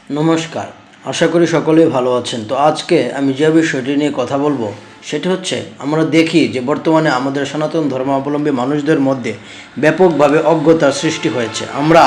নমস্কার, আশা করি সকলেই ভালো আছেন। তো আজকে আমি যে বিষয়টি নিয়ে কথা বলবো সেটি হচ্ছে, আমরা দেখি যে বর্তমানে আমাদের সনাতন ধর্মাবলম্বী মানুষদের মধ্যে ব্যাপকভাবে অজ্ঞতার সৃষ্টি হয়েছে। আমরা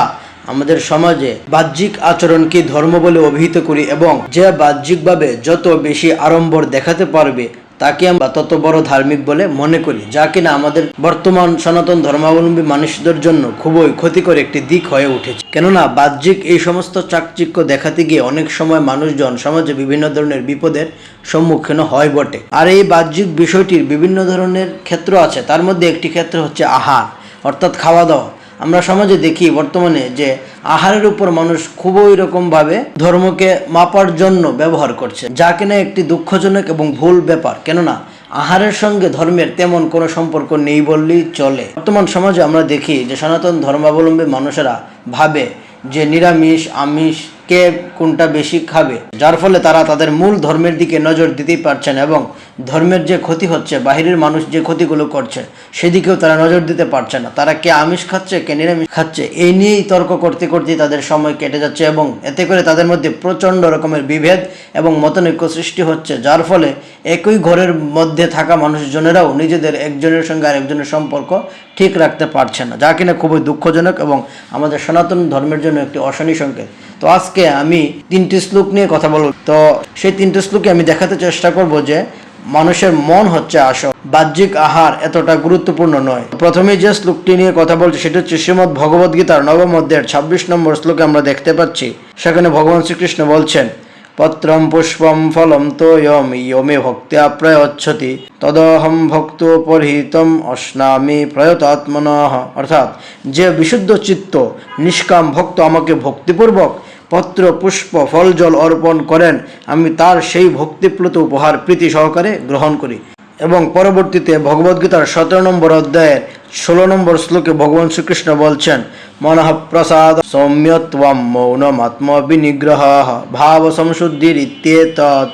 আমাদের সমাজে বাহ্যিক আচরণকে ধর্ম বলে অভিহিত করি এবং যে বাহ্যিকভাবে যত বেশি আড়ম্বর দেখাতে পারবে তাকে আমরা তত বড় ধার্মিক বলে মনে করি, যা কিনা আমাদের বর্তমান সনাতন ধর্মাবলম্বী মানুষদের জন্য খুবই ক্ষতিকর একটি দিক হয়ে উঠেছে। কেননা বাহ্যিক এই সমস্ত চাকচিক্য দেখাতে গিয়ে অনেক সময় মানুষজন সমাজে বিভিন্ন ধরনের বিপদের সম্মুখীন হয় বটে। আর এই বাহ্যিক বিষয়টির বিভিন্ন ধরনের ক্ষেত্র আছে, তার মধ্যে একটি ক্ষেত্র হচ্ছে আহার, অর্থাৎ খাওয়া দাওয়া। আমরা সমাজে দেখি বর্তমানে যে আহারের উপর মানুষ খুবই রকমভাবে ধর্মকে মাপার জন্য ব্যবহার করছে, যা কিনা একটি দুঃখজনক এবং ভুল ব্যাপার। কেননা আহারের সঙ্গে ধর্মের তেমন কোনো সম্পর্ক নেই বললেই চলে। বর্তমান সমাজে আমরা দেখি যে সনাতন ধর্মাবলম্বী মানুষেরা ভাবে যে নিরামিষ আমিষ কে কোনটা বেশি খাবে, যার ফলে তারা তাদের মূল ধর্মের দিকে নজর দিতেই পারছে না এবং ধর্মের যে ক্ষতি হচ্ছে, বাহিরের মানুষ যে ক্ষতিগুলো করছে সেদিকেও তারা নজর দিতে পারছে না। তারা কে আমিষ খাচ্ছে কে নিরামিষ খাচ্ছে এই নিয়েই তর্ক করতে করতেই তাদের সময় কেটে যাচ্ছে এবং এতে করে তাদের মধ্যে প্রচণ্ড রকমের বিভেদ এবং মতানৈক্য সৃষ্টি হচ্ছে, যার ফলে একই ঘরের মধ্যে থাকা মানুষজনেরাও নিজেদের একজনের সঙ্গে আরেকজনের সম্পর্ক ঠিক রাখতে পারছে না, যা কিনা খুবই দুঃখজনক এবং আমাদের সনাতন ধর্মের জন্য একটি অশনি সংকেত। তো আজকে আমি 3টি শ্লোক নিয়ে কথা বলব। তো সেই 3টি শ্লোকে আমি দেখাতে চেষ্টা করব যে মানুষের মন হচ্ছে আসল, বাহ্যিক আহার এতটা গুরুত্বপূর্ণ নয়। প্রথমে যে শ্লোকটি নিয়ে কথা বলছি সেটা হচ্ছে শ্রীমদ্ ভগবদ্গীতার 9ম অধ্যায়ের 26 নম্বর শ্লোকে আমরা দেখতে পাচ্ছি, সেখানে ভগবান শ্রীকৃষ্ণ বলছেন, পত্রম পুষ্পম ফলম তোয়ম ইয়মে ভক্ত্যা প্রয়চ্ছতি তদহম ভক্তোপরিহিতম অশ্নামি প্রয়তাত্মনঃ। অর্থাৎ যে বিশুদ্ধ চিত্ত নিষ্কাম ভক্ত আমাকে ভক্তিপূর্বক পত্র পুষ্প ফল জল অর্পণ করেন, আমি তার সেই ভক্তিপ্লুত উপহার প্রীতি সহকারে গ্রহণ করি। এবং পরবর্তীতে ভগবদ্গীতার 17 নম্বর অধ্যায়ের 16 নম্বর শ্লোকে ভগবান শ্রীকৃষ্ণ বলছেন, মনঃ প্রসাদ সৌম্যত্বম মৌনমাত্ম বিনিগ্রহ ভাব সংশুদ্ধিরিত্যেতৎ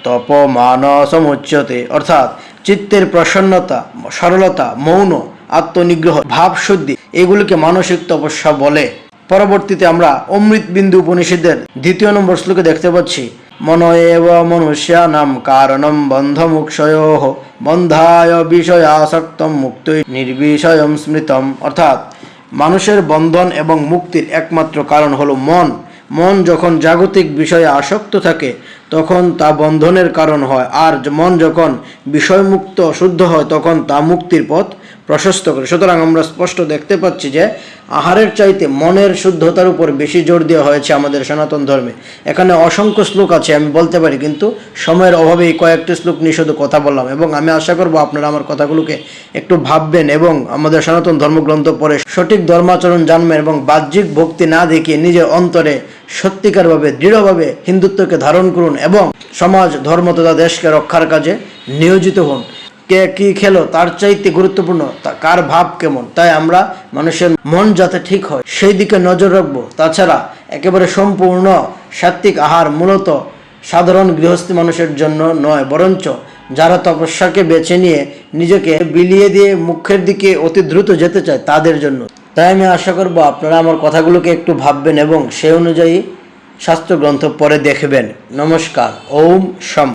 তপমান সমুচ্যতে। অর্থাৎ চিত্তের প্রসন্নতা, সরলতা, মৌন, আত্মনিগ্রহ, ভাবশুদ্ধি এগুলিকে মানসিক তপস্যা বলে। পরবর্তীতে আমরা অমৃত বিন্দু উপনিষদের 2 নম্বর শ্লোকে দেখতে পাচ্ছি, মন এব মনুষ্যানাম কারণম বন্ধমুক্ষয়োঃ বন্ধায় বিষয়াসক্তম মুক্তৈ নির্বিষয়ম স্মৃতম। অর্থাৎ মানুষের বন্ধন এবং মুক্তির একমাত্র কারণ হলো মন। মন যখন জাগতিক বিষয়ে আসক্ত থাকে তখন তা বন্ধনের কারণ হয়, আর মন যখন বিষয়মুক্ত শুদ্ধ হয় তখন তা মুক্তির পথ প্রশস্ত করে। সুতরাং আমরা স্পষ্ট দেখতে পাচ্ছি যে আহারের চাইতে মনের শুদ্ধতার উপর বেশি জোর দেওয়া হয়েছে আমাদের সনাতন ধর্মে। এখানে অসংখ্য শ্লোক আছে আমি বলতে পারি, কিন্তু সময়ের অভাবে এই কয়েকটি শ্লোক নিয়ে শুধু কথা বললাম এবং আমি আশা করব আপনারা আমার কথাগুলোকে একটু ভাববেন এবং আমাদের সনাতন ধর্মগ্রন্থ পড়ে সঠিক ধর্মাচরণ জানবেন এবং বাহ্যিক ভক্তি না দেখিয়ে নিজের অন্তরে সত্যিকারভাবে দৃঢ়ভাবে হিন্দুত্বকে ধারণ করুন এবং সমাজ ধর্ম তথা দেশকে রক্ষার কাজে নিয়োজিত হন। কে কি খেলো তার চাইতে গুরুত্বপূর্ণ কার ভাব কেমন, তাই আমরা মানুষের মন যাতে ঠিক হয় সেই দিকে নজর রাখবো। তাছাড়া একেবারে সম্পূর্ণ সাত্ত্বিক আহার মূলত সাধারণ গৃহস্থী মানুষের জন্য নয়, বরঞ্চ যারা তপস্যাকে বেছে নিয়ে নিজেকে বিলিয়ে দিয়ে মুখের দিকে অতি দ্রুত যেতে চায় তাদের জন্য। তাই আমি আশা করব আপনারা আমার কথাগুলোকে একটু ভাববেন এবং সেই অনুযায়ী শাস্ত্রগ্রন্থ পরে দেখবেন। নমস্কার। ওম শম।